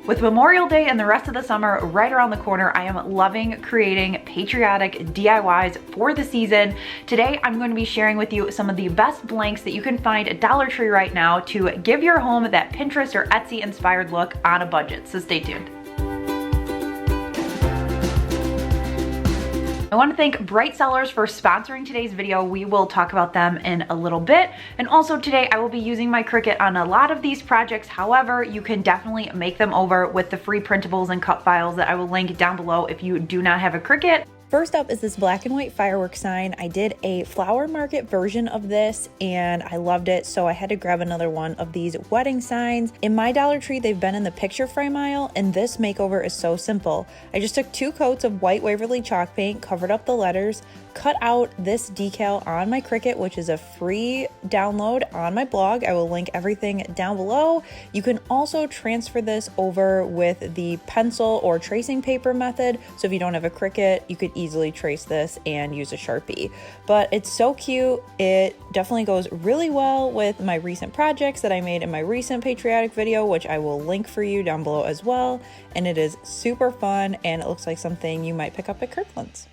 With Memorial Day and the rest of the summer right around the corner, I am loving creating patriotic DIYs for the season. Today, I'm going to be sharing with you some of the best blanks that you can find at Dollar Tree right now to give your home that Pinterest or Etsy inspired look on a budget, so stay tuned. I want to thank Bright Cellars for sponsoring today's video. We will talk about them in a little bit. And also today I will be using my Cricut on a lot of these projects. However, you can definitely make them over with the free printables and cut files that I will link down below if you do not have a Cricut. First up is this black and white firework sign. I did a flower market version of this and I loved it, so I had to grab another one of these wedding signs. In my Dollar Tree, they've been in the picture frame aisle, and this makeover is so simple. I just took 2 coats of white Waverly chalk paint, covered up the letters, cut out this decal on my Cricut, which is a free download on my blog. I will link everything down below. You can also transfer this over with the pencil or tracing paper method. So if you don't have a Cricut, you could easily trace this and use a Sharpie. But it's so cute. It definitely goes really well with my recent projects that I made in my recent Patriotic video, which I will link for you down below as well. And it is super fun, and it looks like something you might pick up at Kirkland's.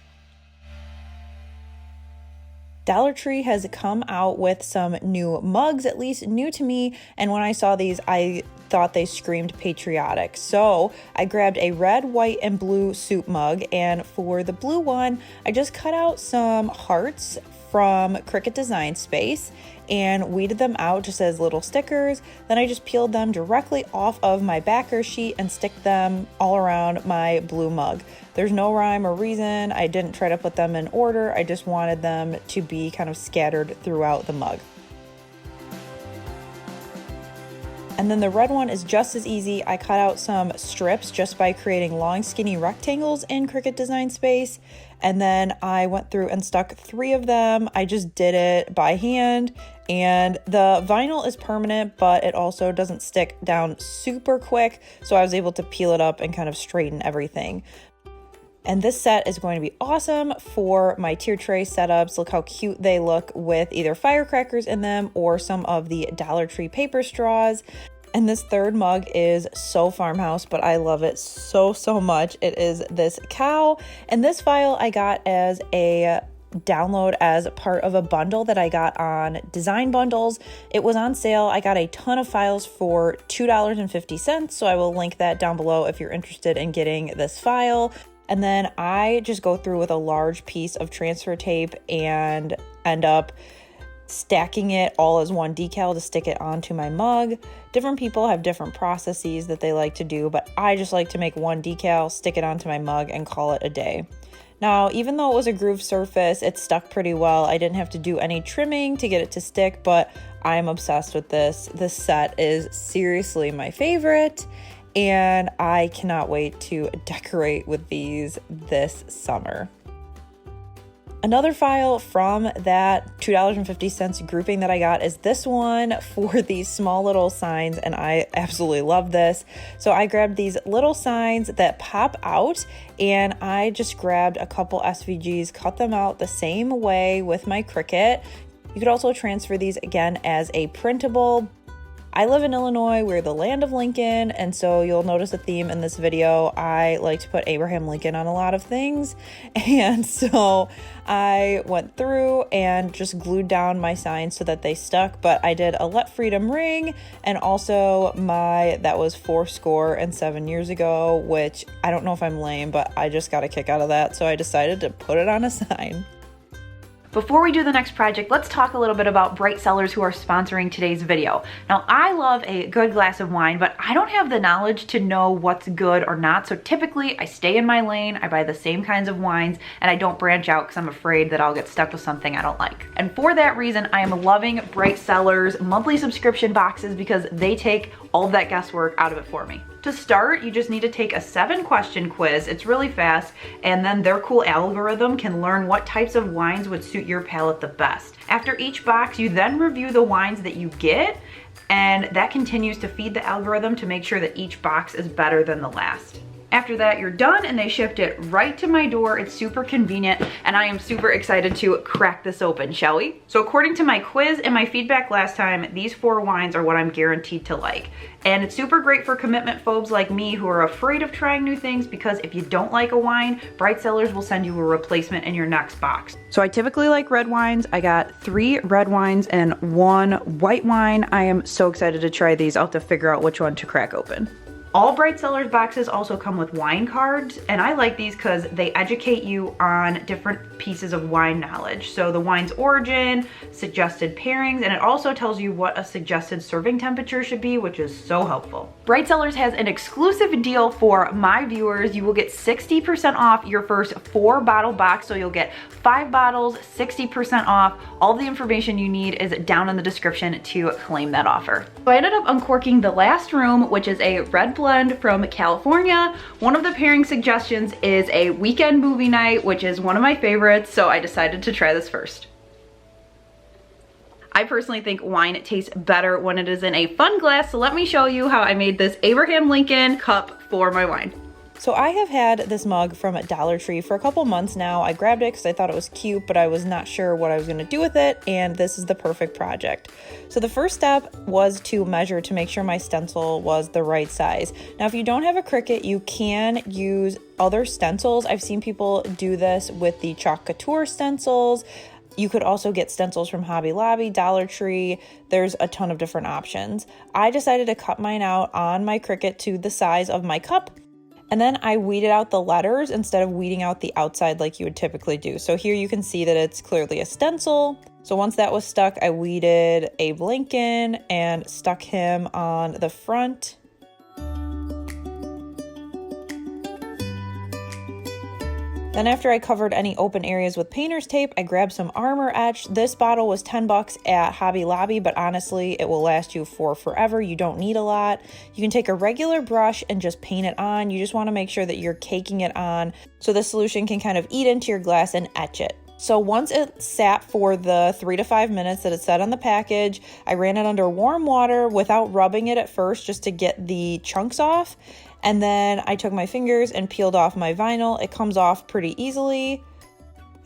Dollar Tree has come out with some new mugs, at least new to me, and when I saw these, I thought they screamed patriotic. So I grabbed a red, white, and blue soup mug, and for the blue one, I just cut out some hearts from Cricut Design Space and weeded them out just as little stickers. Then I just peeled them directly off of my backer sheet and stick them all around my blue mug. There's no rhyme or reason. I didn't try to put them in order. I just wanted them to be kind of scattered throughout the mug. And then the red one is just as easy. I cut out some strips just by creating long skinny rectangles in Cricut Design Space. And then I went through and stuck 3 of them. I just did it by hand, and the vinyl is permanent, but it also doesn't stick down super quick. So I was able to peel it up and kind of straighten everything. And this set is going to be awesome for my tier tray setups. Look how cute they look with either firecrackers in them or some of the Dollar Tree paper straws. And this third mug is so farmhouse, but I love it so much. It is this cow, and this file I got as a download as part of a bundle that I got on Design Bundles. It was on sale. I got a ton of files for $2.50, so I will link that down below if you're interested in getting this file. And then I just go through with a large piece of transfer tape and end up stacking it all as one decal to stick it onto my mug. Different people have different processes that they like to do, but I just like to make one decal, stick it onto my mug, and call it a day. Now, even though it was a grooved surface, it stuck pretty well. I didn't have to do any trimming to get it to stick, but I'm obsessed with this. This set is seriously my favorite, and I cannot wait to decorate with these this summer. Another file from that $2.50 grouping that I got is this one for these small little signs, and I absolutely love this. So I grabbed these little signs that pop out, and I just grabbed a couple SVGs, cut them out the same way with my Cricut. You could also transfer these again as a printable. I live in Illinois, we're the land of Lincoln, and so you'll notice a theme in this video. I like to put Abraham Lincoln on a lot of things, and so I went through and just glued down my signs so that they stuck, but I did a Let Freedom Ring, and also that was 407 years ago, which I don't know if I'm lame, but I just got a kick out of that, so I decided to put it on a sign. Before we do the next project, let's talk a little bit about Bright Cellars, who are sponsoring today's video. Now, I love a good glass of wine, but I don't have the knowledge to know what's good or not, so typically I stay in my lane, I buy the same kinds of wines, and I don't branch out because I'm afraid that I'll get stuck with something I don't like. And for that reason, I am loving Bright Cellars monthly subscription boxes because they take all of that guesswork out of it for me. To start, you just need to take a 7-question quiz. It's really fast, and then their cool algorithm can learn what types of wines would suit your palate the best. After each box, you then review the wines that you get, and that continues to feed the algorithm to make sure that each box is better than the last. After that, you're done, and they shipped it right to my door. It's super convenient, and I am super excited to crack this open, shall we? So according to my quiz and my feedback last time, these 4 wines are what I'm guaranteed to like. And it's super great for commitment phobes like me who are afraid of trying new things, because if you don't like a wine, Bright Cellars will send you a replacement in your next box. So I typically like red wines. I got 3 red wines and 1 white wine. I am so excited to try these. I'll have to figure out which one to crack open. All Bright Cellars boxes also come with wine cards, and I like these because they educate you on different pieces of wine knowledge. So the wine's origin, suggested pairings, and it also tells you what a suggested serving temperature should be, which is so helpful. Bright Cellars has an exclusive deal for my viewers. You will get 60% off your first 4 bottle box, so you'll get 5 bottles, 60% off. All the information you need is down in the description to claim that offer. So I ended up uncorking the last room, which is a red blend from California. One of the pairing suggestions is a weekend movie night, which is one of my favorites, so I decided to try this first. I personally think wine tastes better when it is in a fun glass, so let me show you how I made this Abraham Lincoln cup for my wine. So I have had this mug from Dollar Tree for a couple months now. I grabbed it because I thought it was cute, but I was not sure what I was going to do with it, and this is the perfect project. So the first step was to measure to make sure my stencil was the right size. Now, if you don't have a Cricut, you can use other stencils. I've seen people do this with the Chalk Couture stencils. You could also get stencils from Hobby Lobby, Dollar Tree. There's a ton of different options. I decided to cut mine out on my Cricut to the size of my cup. And then I weeded out the letters instead of weeding out the outside like you would typically do. So here you can see that it's clearly a stencil. So once that was stuck, I weeded Abe Lincoln and stuck him on the front. Then after I covered any open areas with painter's tape, I grabbed some Armor Etch. This bottle was $10 at Hobby Lobby, but honestly, it will last you for forever. You don't need a lot. You can take a regular brush and just paint it on. You just want to make sure that you're caking it on so the solution can kind of eat into your glass and etch it. So once it sat for the 3 to 5 minutes that it said on the package, I ran it under warm water without rubbing it at first just to get the chunks off. And then I took my fingers and peeled off my vinyl. It comes off pretty easily.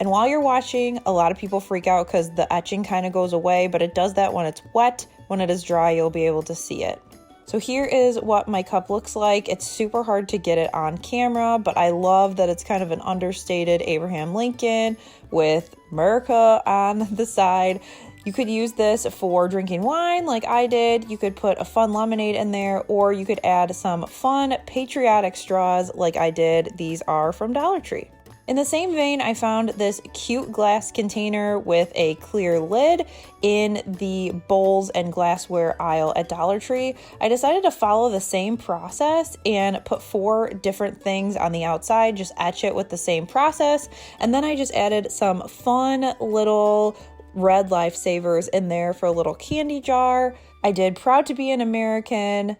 And while you're watching, a lot of people freak out because the etching kind of goes away, but it does that when it's wet. When it is dry, you'll be able to see it. So here is what my cup looks like. It's super hard to get it on camera, but I love that it's kind of an understated Abraham Lincoln with America on the side. You could use this for drinking wine like I did. You could put a fun lemonade in there, or you could add some fun patriotic straws like I did. These are from Dollar Tree. In the same vein, I found this cute glass container with a clear lid in the bowls and glassware aisle at Dollar Tree. I decided to follow the same process and put 4 different things on the outside, just etch it with the same process. And then I just added some fun little red lifesavers in there for a little candy jar. I did Proud to be an American.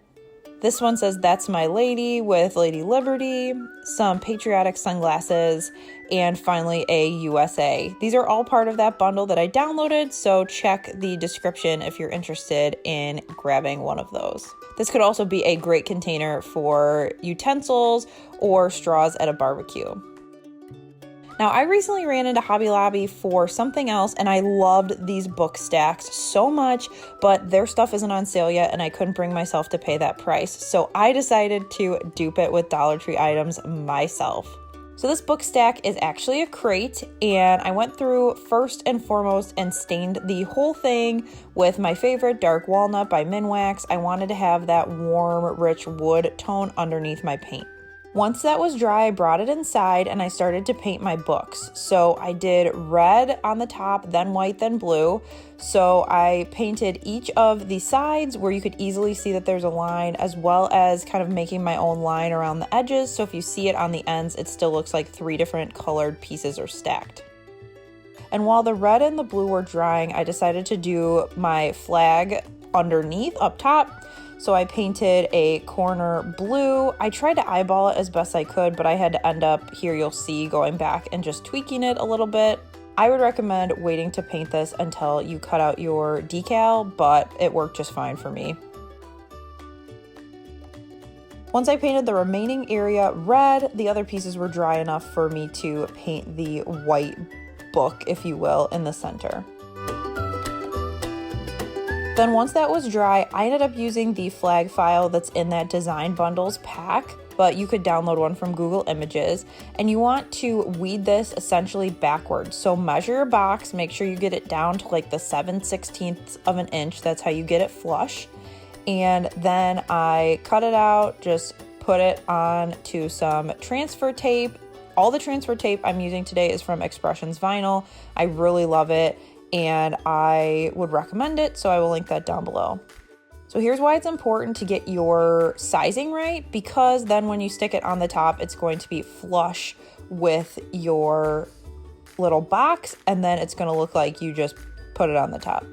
This one says That's My Lady with Lady Liberty, some patriotic sunglasses, and finally a USA. These are all part of that bundle that I downloaded, so check the description if you're interested in grabbing one of those. This could also be a great container for utensils or straws at a barbecue. Now, I recently ran into Hobby Lobby for something else, and I loved these book stacks so much, but their stuff isn't on sale yet, and I couldn't bring myself to pay that price. So I decided to dupe it with Dollar Tree items myself. So this book stack is actually a crate, and I went through first and foremost and stained the whole thing with my favorite Dark Walnut by Minwax. I wanted to have that warm, rich wood tone underneath my paint. Once that was dry, I brought it inside and I started to paint my books. So I did red on the top, then white, then blue. So I painted each of the sides where you could easily see that there's a line, as well as kind of making my own line around the edges. So if you see it on the ends, it still looks like 3 different colored pieces are stacked. And while the red and the blue were drying, I decided to do my flag underneath up top. So I painted a corner blue. I tried to eyeball it as best I could, but I had to end up, here you'll see, going back and just tweaking it a little bit. I would recommend waiting to paint this until you cut out your decal, but it worked just fine for me. Once I painted the remaining area red, the other pieces were dry enough for me to paint the white book, if you will, in the center. Then once that was dry, I ended up using the flag file that's in that design bundles pack, but you could download one from Google Images, and you want to weed this essentially backwards. So measure your box, make sure you get it down to like the 7/16 of an inch. That's how you get it flush. And then I cut it out, just put it on to some transfer tape. All the transfer tape I'm using today is from Expressions Vinyl. I really love it and I would recommend it, so I will link that down below. So here's why it's important to get your sizing right, because then when you stick it on the top, it's going to be flush with your little box, and then it's going to look like you just put it on the top.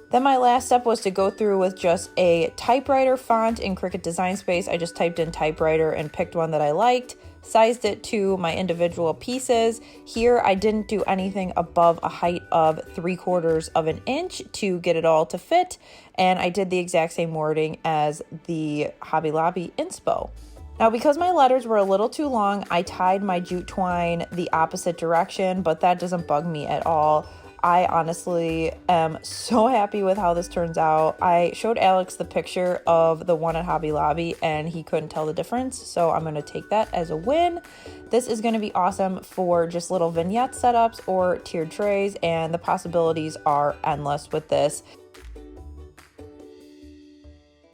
Then my last step was to go through with just a typewriter font in Cricut Design Space. I just typed in typewriter and picked one that I liked, sized it to my individual pieces. Here I didn't do anything above a height of 3/4 of an inch to get it all to fit, and I did the exact same wording as the Hobby Lobby inspo. Now, because my letters were a little too long, I tied my jute twine the opposite direction, but that doesn't bug me at all. I honestly am so happy with how this turns out. I showed Alex the picture of the one at Hobby Lobby and he couldn't tell the difference, so I'm going to take that as a win. This is going to be awesome for just little vignette setups or tiered trays, and the possibilities are endless with this.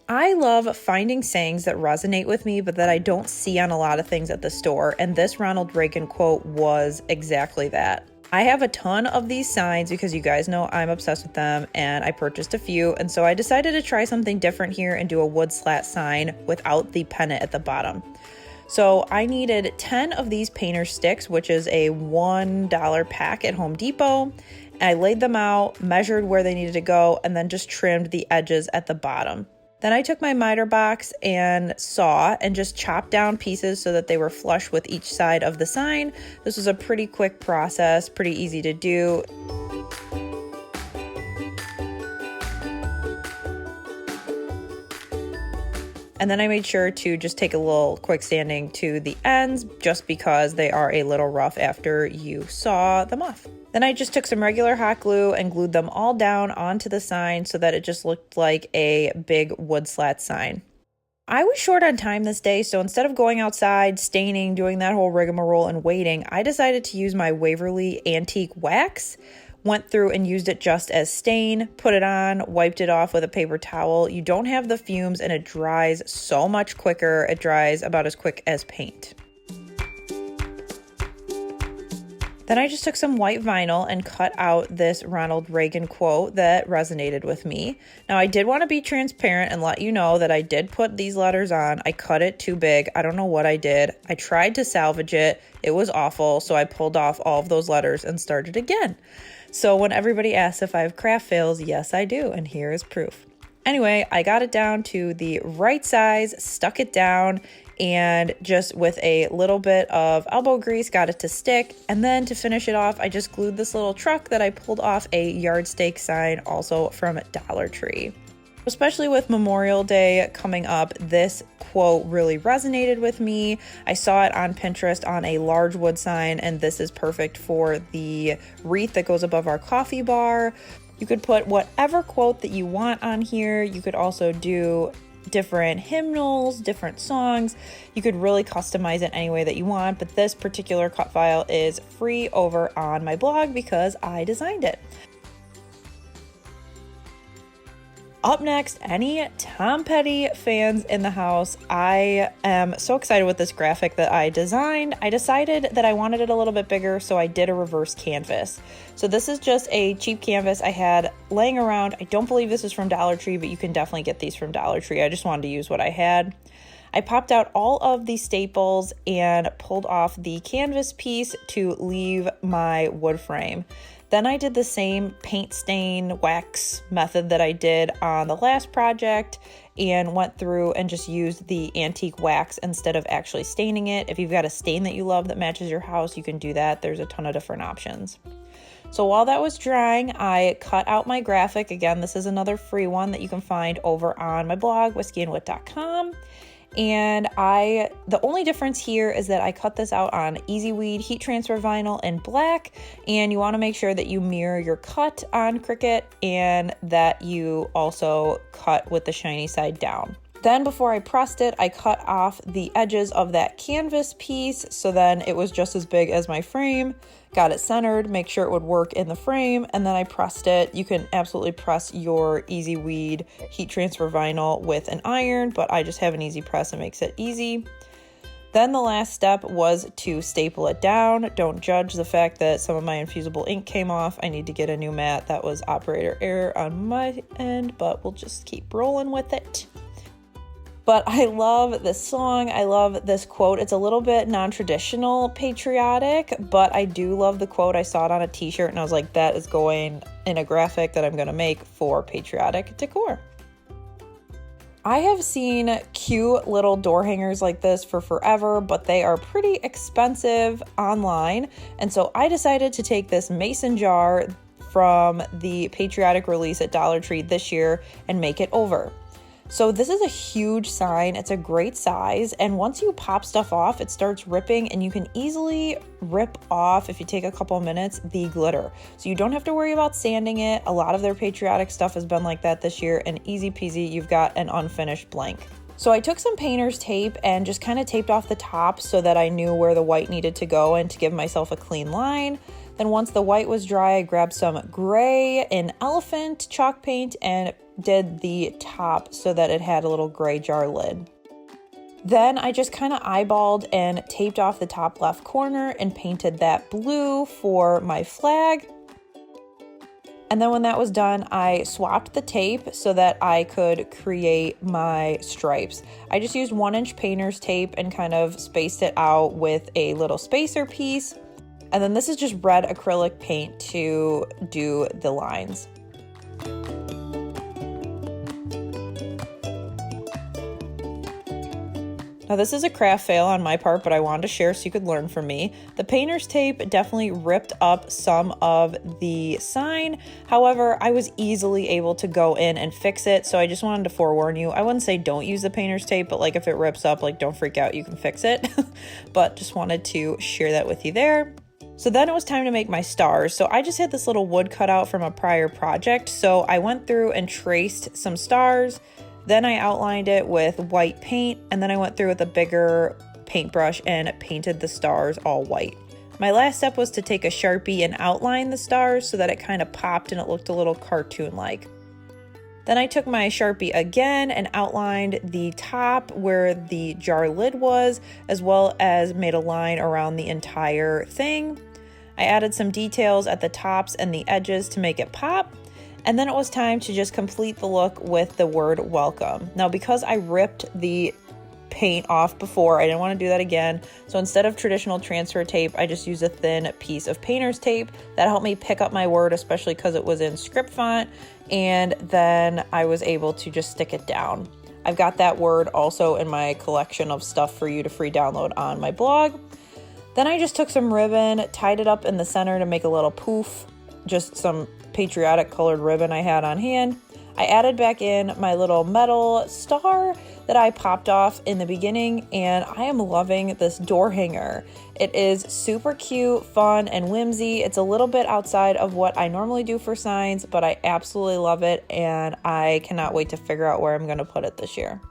I love finding sayings that resonate with me, but that I don't see on a lot of things at the store, and this Ronald Reagan quote was exactly that. I have a ton of these signs because you guys know I'm obsessed with them, and I purchased a few, and so I decided to try something different here and do a wood slat sign without the pennant at the bottom. So I needed 10 of these painter sticks, which is a $1 pack at Home Depot. And I laid them out, measured where they needed to go, and then just trimmed the edges at the bottom. Then I took my miter box and saw and just chopped down pieces so that they were flush with each side of the sign. This was a pretty quick process, pretty easy to do. And then I made sure to just take a little quick sanding to the ends just because they are a little rough after you saw them off. Then I just took some regular hot glue and glued them all down onto the sign so that it just looked like a big wood slat sign. I was short on time this day, so instead of going outside, staining, doing that whole rigmarole and waiting, I decided to use my Waverly Antique Wax. Went through and used it just as stain, put it on, wiped it off with a paper towel. You don't have the fumes and it dries so much quicker. It dries about as quick as paint. Then I just took some white vinyl and cut out this Ronald Reagan quote that resonated with me. Now, I did want to be transparent and let you know that I did put these letters on. I cut it too big. I don't know what I did. I tried to salvage it. It was awful, so I pulled off all of those letters and started again. So when everybody asks if I have craft fails, yes, I do, and here is proof. Anyway, I got it down to the right size, stuck it down, and just with a little bit of elbow grease got it to stick. And then to finish it off, I just glued this little truck that I pulled off a yard stake sign, also from Dollar Tree. Especially with Memorial Day coming up, this quote really resonated with me. I saw it on Pinterest on a large wood sign, and this is perfect for the wreath that goes above our coffee bar. You could put whatever quote that you want on here. You could also do different hymnals, different songs. You could really customize it any way that you want, but this particular cut file is free over on my blog because I designed it. Up next, any Tom Petty fans in the house? I am so excited with this graphic that I designed. I decided that I wanted it a little bit bigger, so I did a reverse canvas. So this is just a cheap canvas I had laying around. I don't believe this is from Dollar Tree, but you can definitely get these from Dollar Tree. I just wanted to use what I had. I popped out all of the staples and pulled off the canvas piece to leave my wood frame. Then I did the same paint stain wax method that I did on the last project and went through and just used the antique wax instead of actually staining it. If you've got a stain that you love that matches your house, you can do that. There's a ton of different options. So while that was drying, I cut out my graphic. Again, this is another free one that you can find over on my blog, whiskeyandwhit.com. And the only difference here is that I cut this out on Easy Weed heat transfer vinyl in black, and you want to make sure that you mirror your cut on Cricut and that you also cut with the shiny side down. Then before I pressed it, I cut off the edges of that canvas piece, so then it was just as big as my frame. Got it centered, make sure it would work in the frame, and then I pressed it. You can absolutely press your Easy Weed heat transfer vinyl with an iron, but I just have an easy press, it makes it easy. Then the last step was to staple it down. Don't judge the fact that some of my infusible ink came off. I need to get a new mat. That was operator error on my end, but we'll just keep rolling with it. But I love this song. I love this quote. It's a little bit non-traditional patriotic, but I do love the quote. I saw it on a t-shirt and I was like, that is going in a graphic that I'm going to make for patriotic decor. I have seen cute little door hangers like this for forever, but they are pretty expensive online. And so I decided to take this mason jar from the patriotic release at Dollar Tree this year and make it over. So this is a huge sign. It's a great size. And once you pop stuff off, it starts ripping, and you can easily rip off, if you take a couple of minutes, the glitter. So you don't have to worry about sanding it. A lot of their patriotic stuff has been like that this year, and easy peasy, you've got an unfinished blank. So I took some painter's tape and just kind of taped off the top so that I knew where the white needed to go and to give myself a clean line. Then once the white was dry, I grabbed some gray in elephant chalk paint and did the top so that it had a little gray jar lid. Then I just kind of eyeballed and taped off the top left corner and painted that blue for my flag. And then when that was done, I swapped the tape so that I could create my stripes. I just used 1-inch painter's tape and kind of spaced it out with a little spacer piece. And then this is just red acrylic paint to do the lines. Now this is a craft fail on my part, but I wanted to share so you could learn from me. The painter's tape definitely ripped up some of the sign. However, I was easily able to go in and fix it. So I just wanted to forewarn you. I wouldn't say don't use the painter's tape, but like if it rips up, like don't freak out, you can fix it. But just wanted to share that with you there. So then it was time to make my stars. So I just had this little wood cut out from a prior project. So I went through and traced some stars. Then I outlined it with white paint, and then I went through with a bigger paintbrush and painted the stars all white. My last step was to take a Sharpie and outline the stars so that it kind of popped and it looked a little cartoon-like. Then I took my Sharpie again and outlined the top where the jar lid was, as well as made a line around the entire thing. I added some details at the tops and the edges to make it pop. And then it was time to just complete the look with the word welcome. Now, because I ripped the paint off before, I didn't want to do that again. So instead of traditional transfer tape, I just used a thin piece of painter's tape. That helped me pick up my word, especially because it was in script font. And then I was able to just stick it down. I've got that word also in my collection of stuff for you to free download on my blog. Then I just took some ribbon, tied it up in the center to make a little poof, just some patriotic colored ribbon I had on hand. I added back in my little metal star that I popped off in the beginning, and I am loving this door hanger. It is super cute, fun, and whimsy. It's a little bit outside of what I normally do for signs, but I absolutely love it, and I cannot wait to figure out where I'm going to put it this year.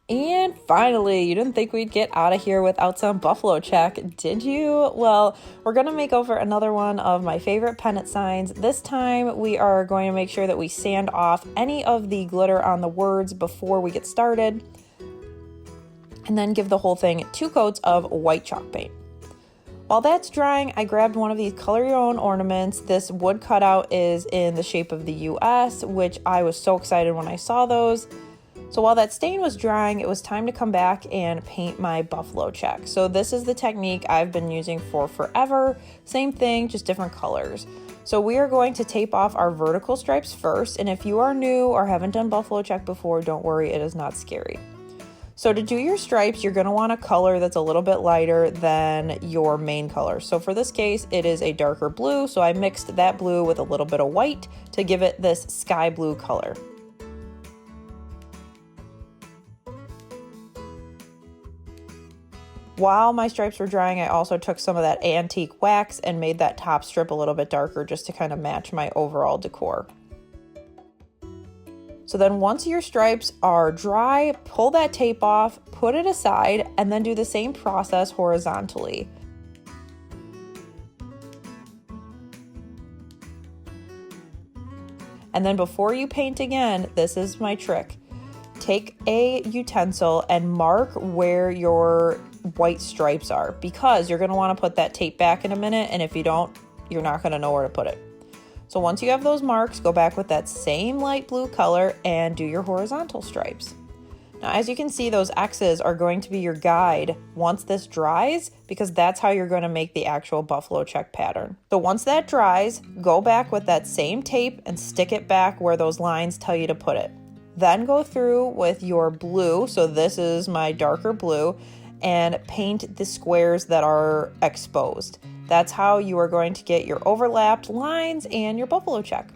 And finally, you didn't think we'd get out of here without some buffalo check, did you? Well, we're going to make over another one of my favorite pennant signs. This time, we are going to make sure that we sand off any of the glitter on the words before we get started, and then give the whole thing 2 coats of white chalk paint. While that's drying, I grabbed one of these color your own ornaments. This wood cutout is in the shape of the US, which I was so excited when I saw those. So while that stain was drying, it was time to come back and paint my buffalo check. So this is the technique I've been using for forever. Same thing, just different colors. So we are going to tape off our vertical stripes first. And if you are new or haven't done buffalo check before, don't worry, it is not scary. So to do your stripes, you're going to want a color that's a little bit lighter than your main color. So for this case, it is a darker blue. So I mixed that blue with a little bit of white to give it this sky blue color. While my stripes were drying, I also took some of that antique wax and made that top strip a little bit darker just to kind of match my overall decor. So then once your stripes are dry, pull that tape off, put it aside, and then do the same process horizontally. And then before you paint again, this is my trick. Take a utensil and mark where your white stripes are, because you're going to want to put that tape back in a minute, and if you don't, you're not going to know where to put it. So once you have those marks, go back with that same light blue color and do your horizontal stripes. Now, as you can see, those X's are going to be your guide once this dries, because that's how you're going to make the actual buffalo check pattern. So once that dries, go back with that same tape and stick it back where those lines tell you to put it. Then go through with your blue, so this is my darker blue, and paint the squares that are exposed. That's how you are going to get your overlapped lines and your buffalo check.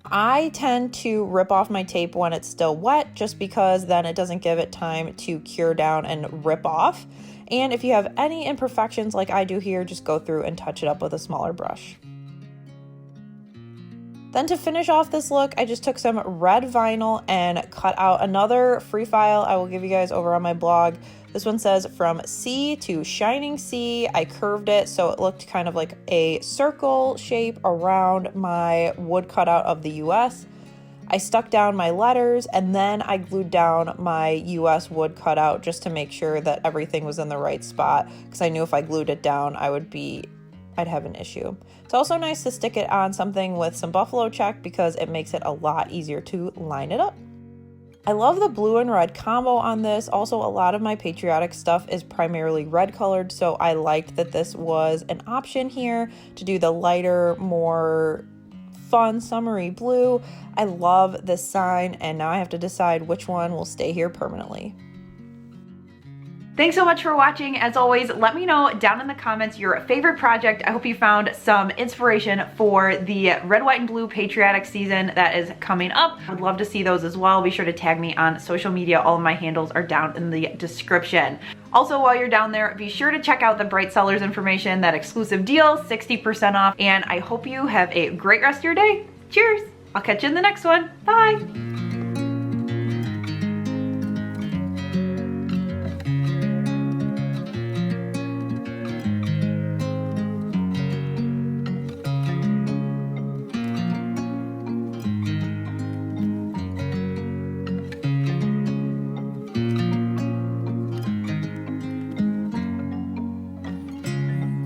I tend to rip off my tape when it's still wet, just because then it doesn't give it time to cure down and rip off. And if you have any imperfections like I do here, just go through and touch it up with a smaller brush. Then to finish off this look, I just took some red vinyl and cut out another free file I will give you guys over on my blog. This one says from sea to shining sea. I curved it so it looked kind of like a circle shape around my wood cutout of the US. I stuck down my letters and then I glued down my US wood cutout just to make sure that everything was in the right spot, because I knew if I glued it down, I'd have an issue. It's also nice to stick it on something with some buffalo check because it makes it a lot easier to line it up. I love the blue and red combo on this. Also, a lot of my Patriotic stuff is primarily red colored, so I liked that this was an option here to do the lighter, more fun, summery blue. I love this sign, and now I have to decide which one will stay here permanently. Thanks so much for watching. As always, let me know down in the comments your favorite project. I hope you found some inspiration for the red, white, and blue Patriotic season that is coming up. I would love to see those as well. Be sure to tag me on social media. All of my handles are down in the description. Also, while you're down there, be sure to check out the Bright Cellars information, that exclusive deal, 60% off. And I hope you have a great rest of your day. Cheers! I'll catch you in the next one. Bye!